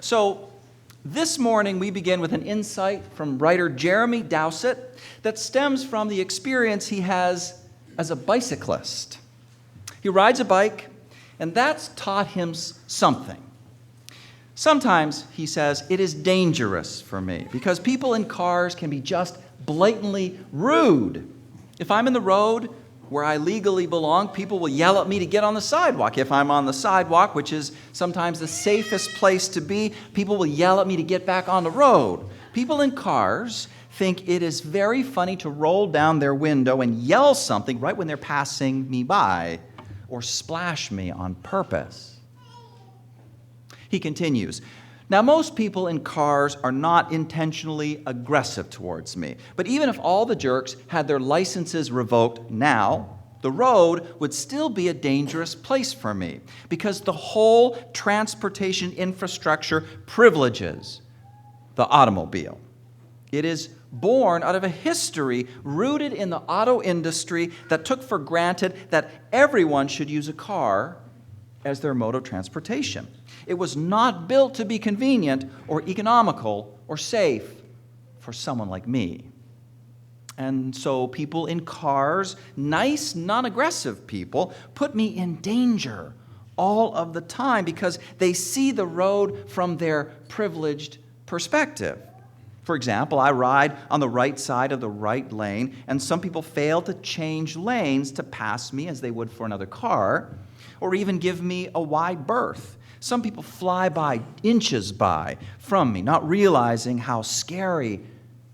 So this morning we begin with an insight from writer Jeremy Dowsett that stems from the experience he has as a bicyclist. He rides a bike, and that's taught him something. Sometimes, he says, it is dangerous for me because people in cars can be just blatantly rude. If I'm in the road where I legally belong, people will yell at me to get on the sidewalk. If I'm on the sidewalk, which is sometimes the safest place to be, people will yell at me to get back on the road. People in cars think it is very funny to roll down their window and yell something right when they're passing me by or splash me on purpose. He continues, now most people in cars are not intentionally aggressive towards me, but even if all the jerks had their licenses revoked now, the road would still be a dangerous place for me because the whole transportation infrastructure privileges the automobile. It is born out of a history rooted in the auto industry that took for granted that everyone should use a car as their mode of transportation. It was not built to be convenient or economical or safe for someone like me. And so people in cars, nice, non-aggressive people, put me in danger all of the time because they see the road from their privileged perspective. For example, I ride on the right side of the right lane, and some people fail to change lanes to pass me as they would for another car, or even give me a wide berth. Some people fly by, inches by, from me, not realizing how scary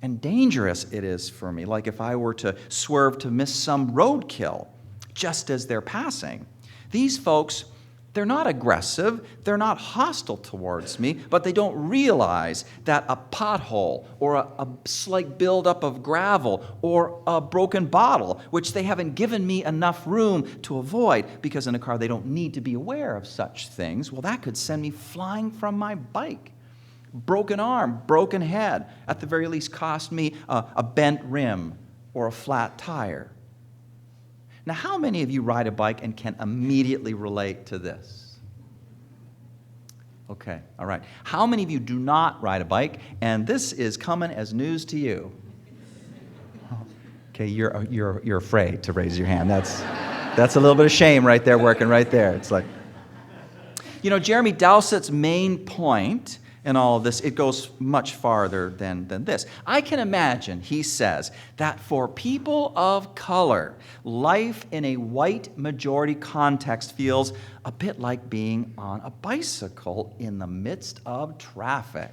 and dangerous it is for me, like if I were to swerve to miss some roadkill just as they're passing. These folks, they're not aggressive, they're not hostile towards me, but they don't realize that a pothole or a slight buildup of gravel or a broken bottle, which they haven't given me enough room to avoid, because in a car they don't need to be aware of such things, well, that could send me flying from my bike. Broken arm, broken head, at the very least cost me a bent rim or a flat tire. Now, how many of you ride a bike and can immediately relate to this? Okay, all right. How many of you do not ride a bike, and this is coming as news to you? Okay, you're afraid to raise your hand. That's a little bit of shame right there, working right there. It's like, Jeremy Dowsett's main point in all of this, it goes much farther than this. I can imagine, he says, that for people of color, life in a white majority context feels a bit like being on a bicycle in the midst of traffic.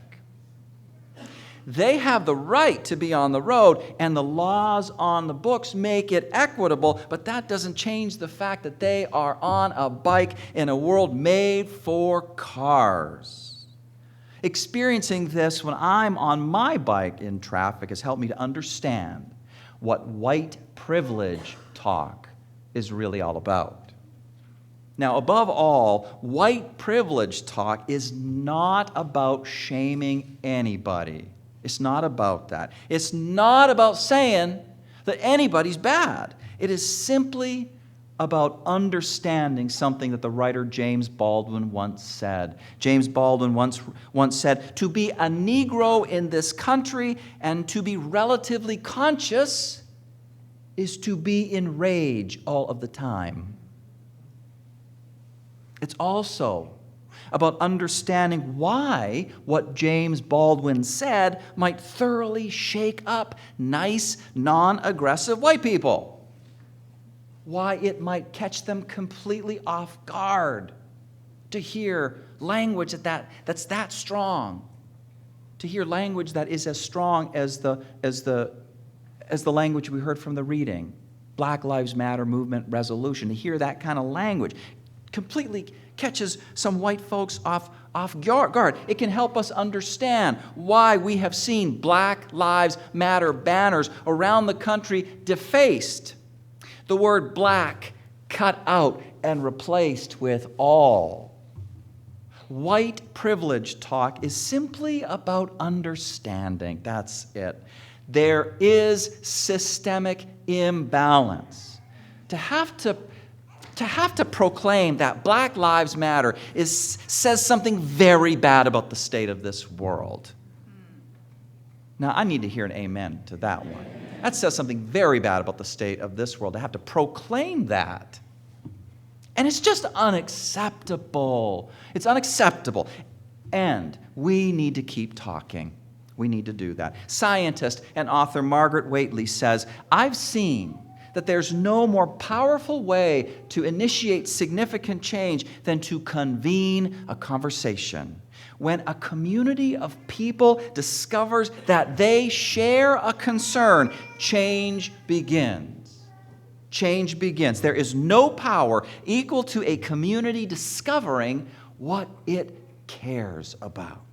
They have the right to be on the road, and the laws on the books make it equitable, but that doesn't change the fact that they are on a bike in a world made for cars. Experiencing this when I'm on my bike in traffic has helped me to understand what white privilege talk is really all about. Now, above all, white privilege talk is not about shaming anybody. It's not about that. It's not about saying that anybody's bad. It is simply about understanding something that the writer James Baldwin once said. James Baldwin once said, to be a Negro in this country and to be relatively conscious is to be in rage all of the time. It's also about understanding why what James Baldwin said might thoroughly shake up nice, non-aggressive white people. Why it might catch them completely off guard to hear language that's that strong, to hear language that is as strong as the language we heard from the reading, Black Lives Matter movement resolution. To hear that kind of language completely catches some white folks off guard. It can help us understand why we have seen Black Lives Matter banners around the country defaced. The word black cut out and replaced with all. White privilege talk is simply about understanding. That's it. There is systemic imbalance. To have to To have to proclaim that Black Lives Matter says something very bad about the state of this world. Now, I need to hear an amen to that one. That says something very bad about the state of this world, to have to proclaim that. And it's just unacceptable. It's unacceptable. And we need to keep talking. We need to do that. Scientist and author Margaret Whately says, I've seen that there's no more powerful way to initiate significant change than to convene a conversation. When a community of people discovers that they share a concern, change begins. Change begins. There is no power equal to a community discovering what it cares about.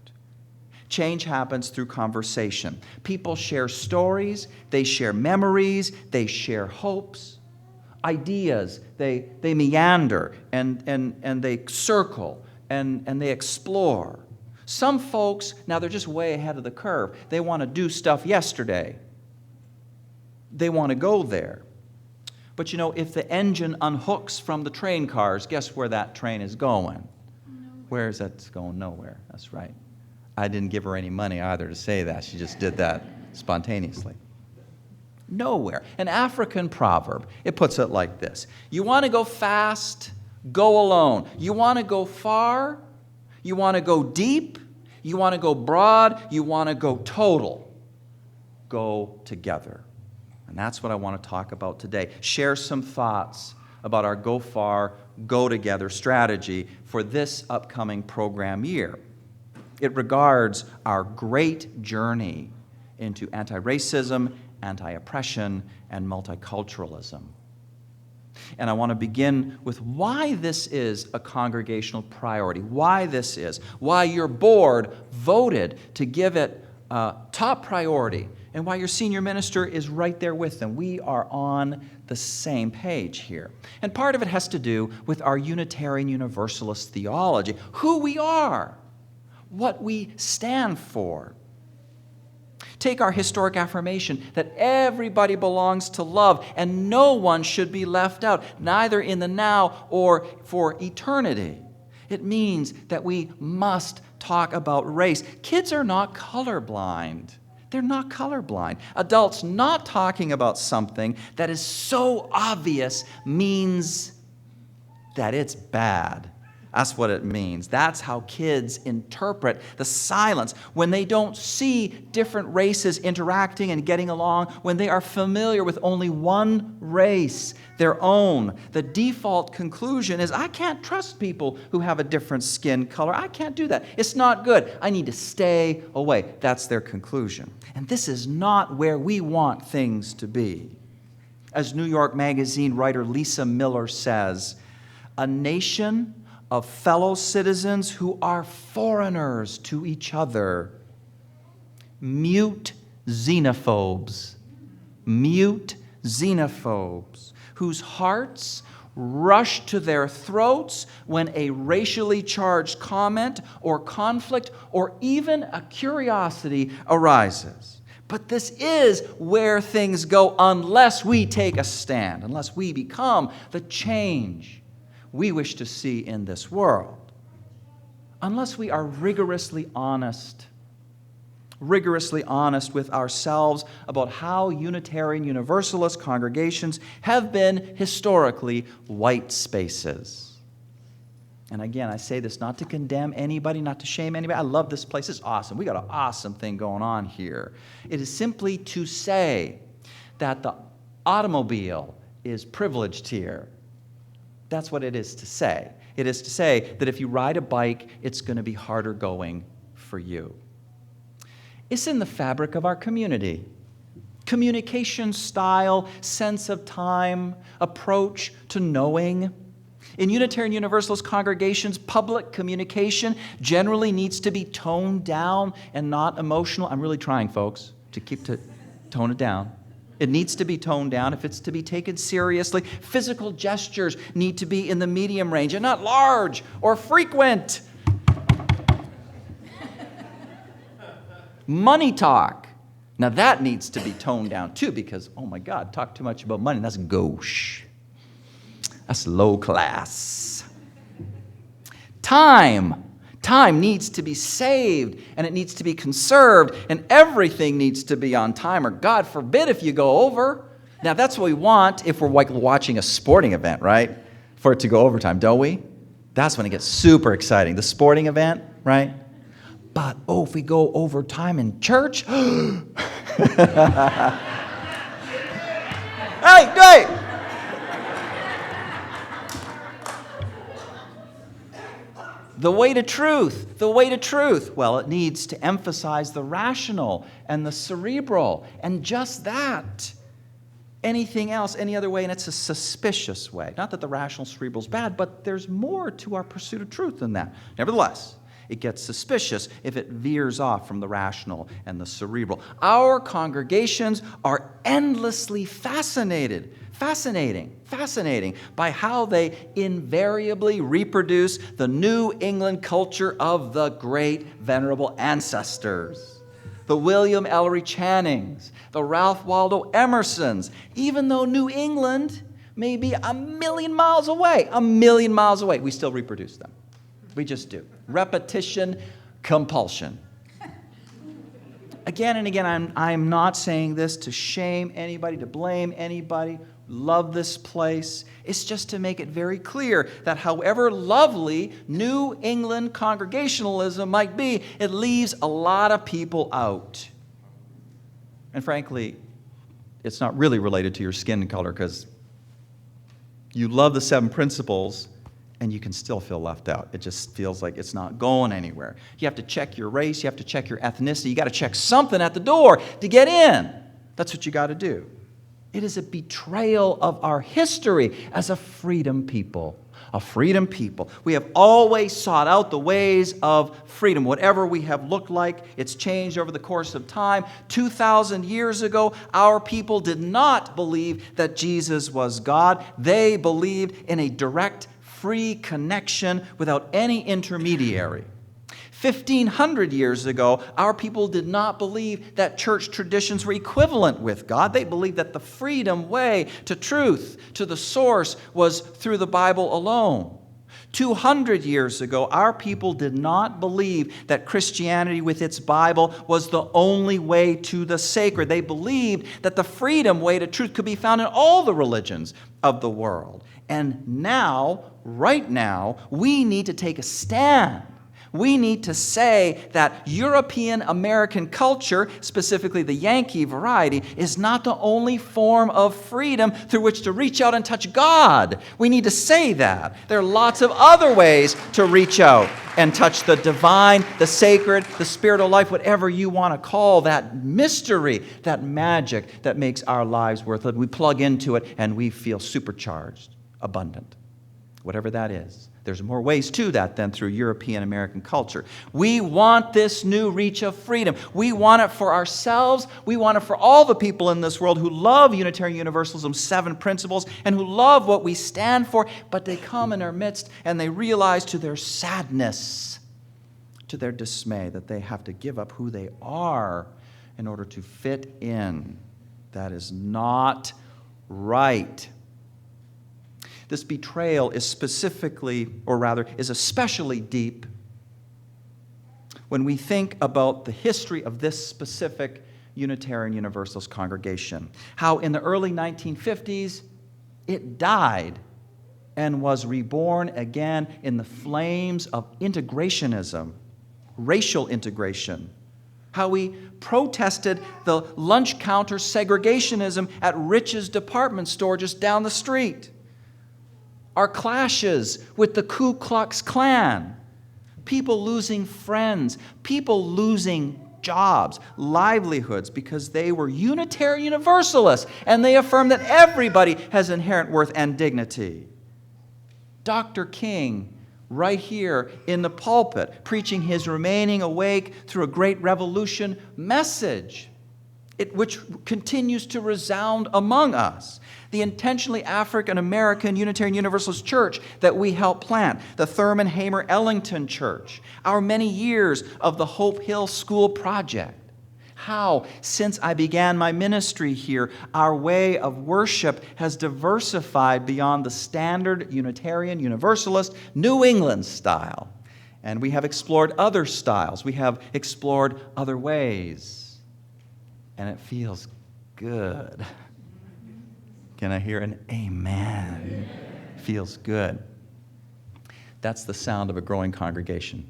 Change happens through conversation. People share stories, they share memories, they share hopes, ideas. They meander and they circle and they explore. Some folks, now they're just way ahead of the curve. They want to do stuff yesterday. They want to go there. But you know, if the engine unhooks from the train cars, guess where that train is going? Where is that going? Nowhere. That's right. I didn't give her any money either to say that. She just did that spontaneously. Nowhere. An African proverb, it puts it like this. You want to go fast, go alone. You want to go far, you want to go deep, you want to go broad, you want to go total. Go together. And that's what I want to talk about today. Share some thoughts about our go far, go together strategy for this upcoming program year. It regards our great journey into anti-racism, anti-oppression, and multiculturalism. And I want to begin with why this is a congregational priority, why your board voted to give it top priority, and why your senior minister is right there with them. We are on the same page here. And part of it has to do with our Unitarian Universalist theology, who we are, what we stand for. Take our historic affirmation that everybody belongs to love and no one should be left out, neither in the now or for eternity. It means that we must talk about race. Kids are not colorblind. They're not colorblind. Adults not talking about something that is so obvious means that it's bad. That's what it means. That's how kids interpret the silence when they don't see different races interacting and getting along, when they are familiar with only one race, their own. The default conclusion is, I can't trust people who have a different skin color. I can't do that. It's not good. I need to stay away. That's their conclusion. And this is not where we want things to be. As New York Magazine writer Lisa Miller says, a nation of fellow citizens who are foreigners to each other. Mute xenophobes. Mute xenophobes whose hearts rush to their throats when a racially charged comment or conflict or even a curiosity arises. But this is where things go unless we take a stand, unless we become the change we wish to see in this world, unless we are rigorously honest with ourselves about how Unitarian Universalist congregations have been historically white spaces. And again, I say this not to condemn anybody, not to shame anybody. I love this place. It's awesome. We got an awesome thing going on here. It is simply to say that the automobile is privileged here. That's what it is to say. It is to say that if you ride a bike, it's going to be harder going for you. It's in the fabric of our community. Communication style, sense of time, approach to knowing. In Unitarian Universalist congregations, public communication generally needs to be toned down and not emotional. I'm really trying, folks, to tone it down. It needs to be toned down if it's to be taken seriously. Physical gestures need to be in the medium range and not large or frequent. Money talk. Now that needs to be toned down too because, oh my God, talk too much about money, that's gauche. That's low class. Time needs to be saved, and it needs to be conserved, and everything needs to be on time, or God forbid if you go over. Now, that's what we want if we're like watching a sporting event, right? For it to go overtime, don't we? That's when it gets super exciting. The sporting event, right? But, if we go overtime in church, hey! The way to truth. Well, it needs to emphasize the rational and the cerebral, and just that. Anything else, any other way, and it's a suspicious way. Not that the rational cerebral is bad, but there's more to our pursuit of truth than that. Nevertheless, it gets suspicious if it veers off from the rational and the cerebral. Our congregations are endlessly fascinating by how they invariably reproduce the New England culture of the great venerable ancestors. The William Ellery Channings, the Ralph Waldo Emersons, even though New England may be a million miles away, we still reproduce them. We just do. Repetition, compulsion. Again and again, I'm not saying this to shame anybody, to blame anybody. Love this place. It's just to make it very clear that however lovely New England congregationalism might be, it leaves a lot of people out. And frankly, it's not really related to your skin color, because you love the 7 principles and you can still feel left out. It just feels like it's not going anywhere. You have to check your race, you have to check your ethnicity, you got to check something at the door to get in. That's what you got to do. It is a betrayal of our history as a freedom people. A freedom people. We have always sought out the ways of freedom. Whatever we have looked like, it's changed over the course of time. 2,000 years ago, our people did not believe that Jesus was God. They believed in a direct, free connection without any intermediary. 1,500 years ago, our people did not believe that church traditions were equivalent with God. They believed that the freedom way to truth, to the source, was through the Bible alone. 200 years ago, our people did not believe that Christianity with its Bible was the only way to the sacred. They believed that the freedom way to truth could be found in all the religions of the world. And now, right now, we need to take a stand. We need to say that European American culture, specifically the Yankee variety, is not the only form of freedom through which to reach out and touch God. We need to say that. There are lots of other ways to reach out and touch the divine, the sacred, the spiritual life, whatever you want to call that mystery, that magic that makes our lives worth living. We plug into it and we feel supercharged, abundant, whatever that is. There's more ways to that than through European American culture. We want this new reach of freedom. We want it for ourselves. We want it for all the people in this world who love Unitarian Universalism's 7 principles and who love what we stand for, but they come in our midst and they realize to their sadness, to their dismay, that they have to give up who they are in order to fit in. That is not right. This betrayal is especially deep when we think about the history of this specific Unitarian Universalist congregation. How in the early 1950s, it died and was reborn again in the flames of integrationism, racial integration. How we protested the lunch counter segregationism at Rich's department store just down the street. Our clashes with the Ku Klux Klan, people losing friends, people losing jobs, livelihoods, because they were Unitarian Universalists and they affirmed that everybody has inherent worth and dignity. Dr. King, right here in the pulpit, preaching his remaining awake through a great revolution message, which continues to resound among us. The intentionally African-American Unitarian Universalist Church that we helped plant, the Thurman Hamer Ellington Church, our many years of the Hope Hill School Project. how, since I began my ministry here, our way of worship has diversified beyond the standard Unitarian Universalist New England style. And we have explored other styles. We have explored other ways. And it feels good. Can I hear an amen? Feels good. That's the sound of a growing congregation.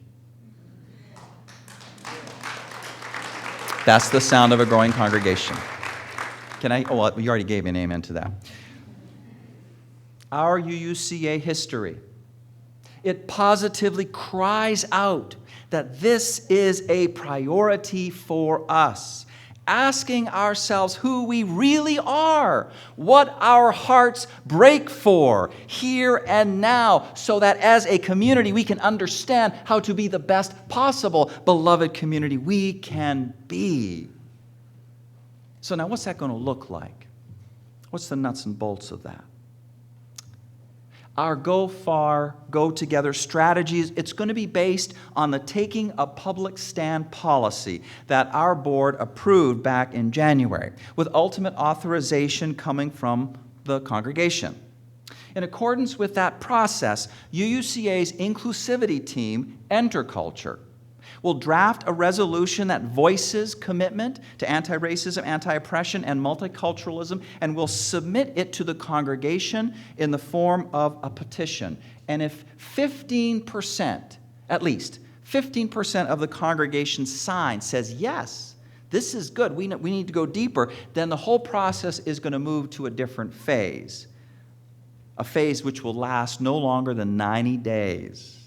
That's the sound of a growing congregation. Can I? Oh, well, you already gave me an amen to that. Our UUCA history, it positively cries out that this is a priority for us. Asking ourselves who we really are, what our hearts break for here and now, so that as a community we can understand how to be the best possible beloved community we can be. So now what's that going to look like? What's the nuts and bolts of that? Our go far, go together strategies, it's going to be based on the taking a public stand policy that our board approved back in January, with ultimate authorization coming from the congregation. In accordance with that process, UUCA's inclusivity team, Interculture, will draft a resolution that voices commitment to anti-racism, anti-oppression, and multiculturalism, and will submit it to the congregation in the form of a petition. And if 15%, at least 15% of the congregation signs, says, yes, this is good, we need to go deeper, then the whole process is going to move to a different phase, a phase which will last no longer than 90 days.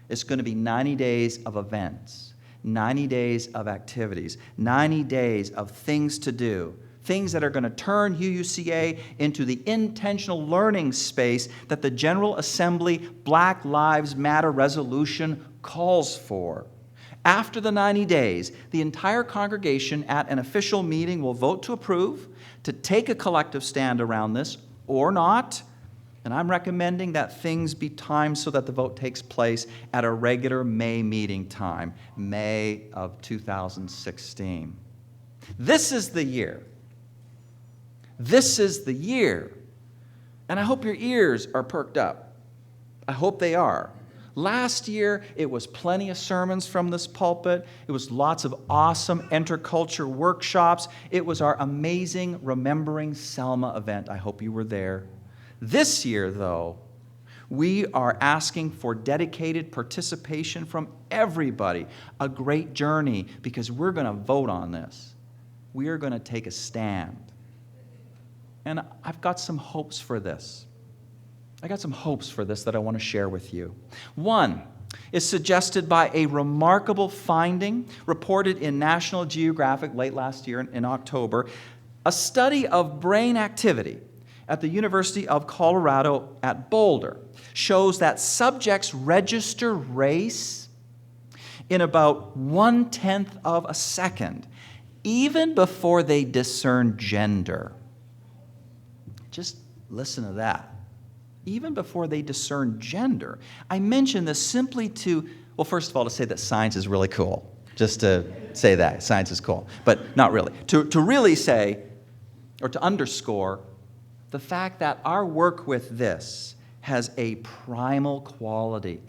It's going to be 90 days of events. 90 days of activities, 90 days of things to do, things that are going to turn UUCA into the intentional learning space that the General Assembly Black Lives Matter resolution calls for. After the 90 days, the entire congregation at an official meeting will vote to approve, to take a collective stand around this, or not. And I'm recommending that things be timed so that the vote takes place at a regular May meeting time, May of 2016. This is the year. This is the year. And I hope your ears are perked up. I hope they are. Last year, it was plenty of sermons from this pulpit. It was lots of awesome interculture workshops. It was our amazing Remembering Selma event. I hope you were there. This year, though, we are asking for dedicated participation from everybody, a great journey, because we're going to vote on this. We are going to take a stand. And I've got some hopes for this. I got some hopes for this that I want to share with you. One is suggested by a remarkable finding reported in National Geographic late last year in October, a study of brain activity at the University of Colorado at Boulder shows that subjects register race in about 1/10 of a second, even before they discern gender. Just listen to that. Even before they discern gender. I mention this simply to, well, first of all, to say that science is really cool. Just to say that, science is cool. But not really. To really say, or to underscore, the fact that our work with this has a primal quality,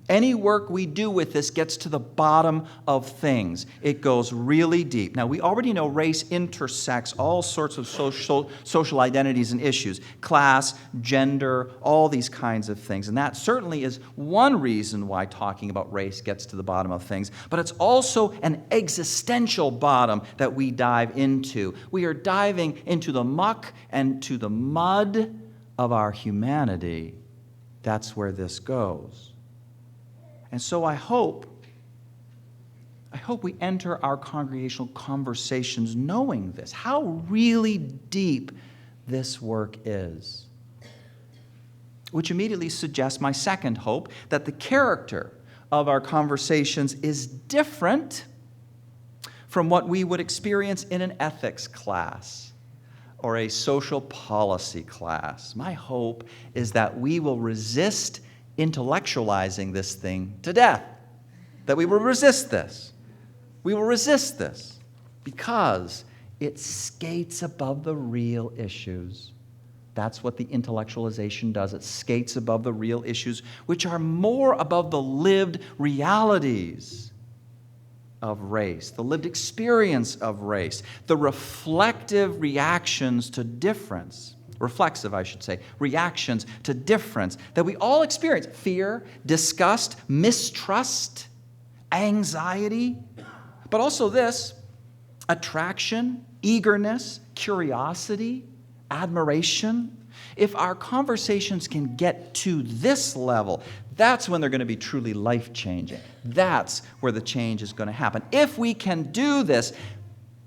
Any work we do with this gets to the bottom of things. It goes really deep. Now, we already know race intersects all sorts of social identities and issues, class, gender, all these kinds of things. And that certainly is one reason why talking about race gets to the bottom of things. But it's also an existential bottom that we dive into. We are diving into the muck and to the mud of our humanity. That's where this goes. And so I hope we enter our congregational conversations knowing this, how really deep this work is. Which immediately suggests my second hope, that the character of our conversations is different from what we would experience in an ethics class or a social policy class. My hope is that we will resist intellectualizing this thing to death, that we will resist this. We will resist this because it skates above the real issues. That's what the intellectualization does. It skates above the real issues, which are more above the lived realities of race, the lived experience of race, the reflective reactions to difference, reflexive, I should say, reactions to difference that we all experience: fear, disgust, mistrust, anxiety, but also this: attraction, eagerness, curiosity, admiration. If our conversations can get to this level, that's when they're going to be truly life-changing. That's where the change is going to happen. If we can do this,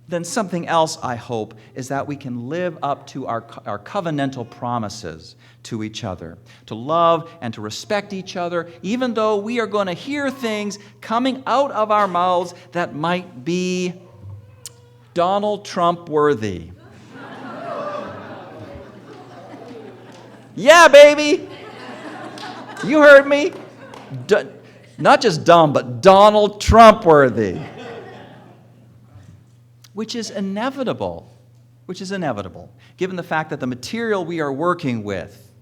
then something else, I hope, is that we can live up to our covenantal promises to each other, to love and to respect each other, even though we are going to hear things coming out of our mouths that might be Donald Trump worthy. Yeah, baby. You heard me. Not just dumb, but Donald Trump worthy. Which is inevitable. Given the fact that the material we are working with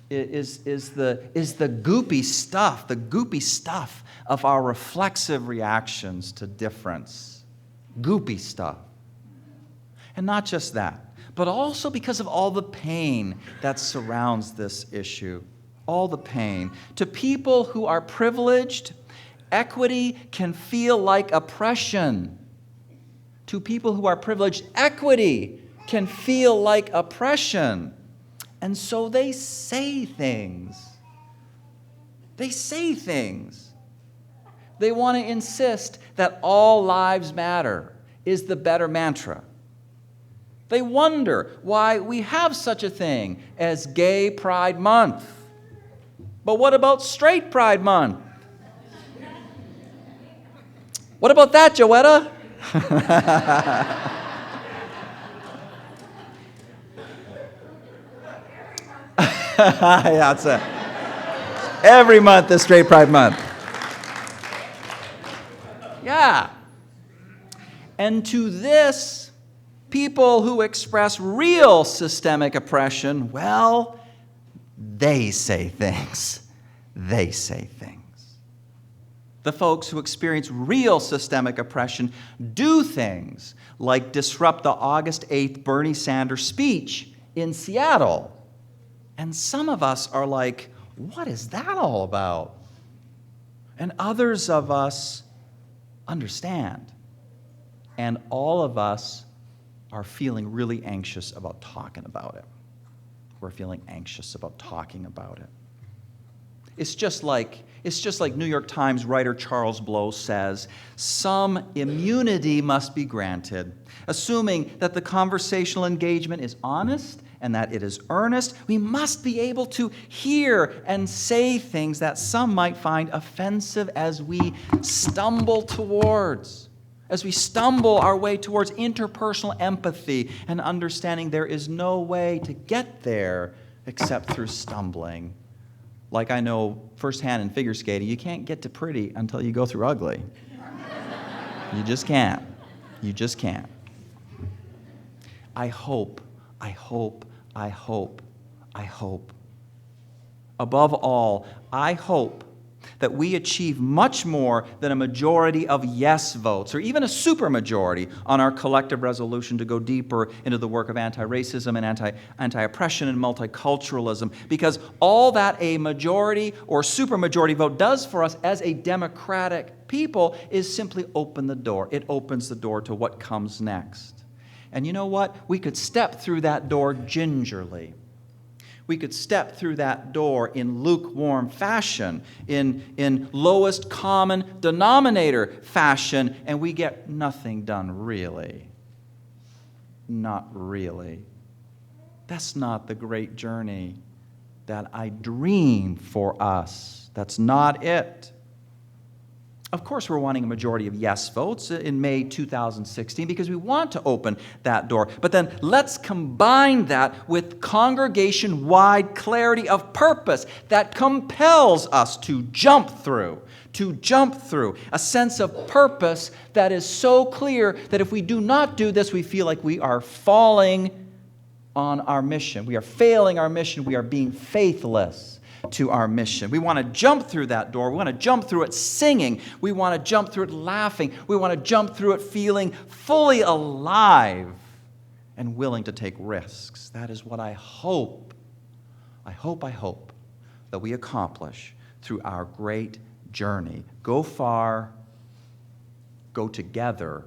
is the goopy stuff of our reflexive reactions to difference. Goopy stuff. And not just that, but also because of all the pain that surrounds this issue. All the pain. To people who are privileged, equity can feel like oppression. To people who are privileged, equity can feel like oppression. And so they say things. They want to insist that all lives matter is the better mantra. They wonder why we have such a thing as Gay Pride Month. But what about Straight Pride Month? What about that, Joetta? Yeah, it's every month is Straight Pride Month. Yeah. And to this, people who express real systemic oppression, well, they say things. The folks who experience real systemic oppression do things like disrupt the August 8th Bernie Sanders speech in Seattle. And some of us are like, what is that all about? And others of us understand. And all of us are feeling really anxious about talking about it. We're feeling anxious about talking about it. It's just like New York Times writer Charles Blow says, some immunity must be granted. Assuming that the conversational engagement is honest and that it is earnest, we must be able to hear and say things that some might find offensive as we stumble our way towards interpersonal empathy and understanding there is no way to get there except through stumbling. Like I know firsthand in figure skating, you can't get to pretty until you go through ugly. You just can't. I hope. Above all, I hope that we achieve much more than a majority of yes votes, or even a supermajority on our collective resolution to go deeper into the work of anti-racism and anti-oppression and multiculturalism, because all that a majority or supermajority vote does for us as a democratic people is simply open the door. It opens the door to what comes next. And you know what? We could step through that door gingerly. We could step through that door in lukewarm fashion, in lowest common denominator fashion, and we get nothing done really. Not really. That's not the great journey that I dream for us. That's not it. Of course, we're wanting a majority of yes votes in May 2016 because we want to open that door. But then let's combine that with congregation-wide clarity of purpose that compels us to jump through, a sense of purpose that is so clear that if we do not do this, we feel like we are falling on our mission. We are failing our mission. We are being faithless to our mission. We want to jump through that door. We want to jump through it singing. We want to jump through it laughing. We want to jump through it feeling fully alive and willing to take risks. That is what I hope that we accomplish through our great journey. Go far, go together.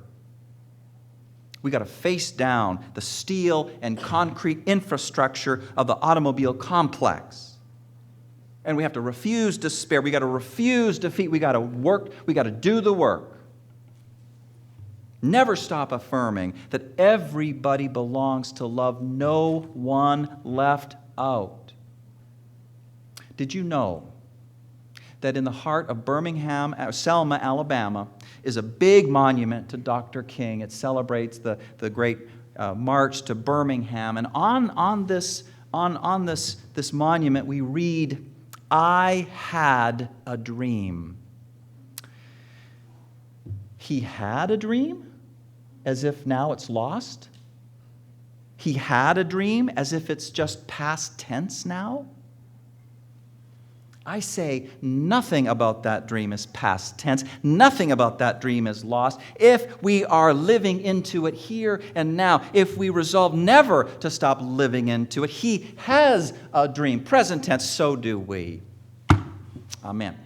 We got to face down the steel and concrete infrastructure of the automobile complex. And we have to refuse despair. We got to refuse defeat. We got to work. We got to do the work. Never stop affirming that everybody belongs to love, no one left out. Did you know that in the heart of Birmingham, Selma, Alabama, is a big monument to Dr. King? It celebrates the great march to Birmingham. And on this monument, we read, "I had a dream." He had a dream, as if now it's lost? He had a dream, as if it's just past tense now? I say nothing about that dream is past tense. Nothing about that dream is lost. If we are living into it here and now, if we resolve never to stop living into it, he has a dream. Present tense, so do we. Amen.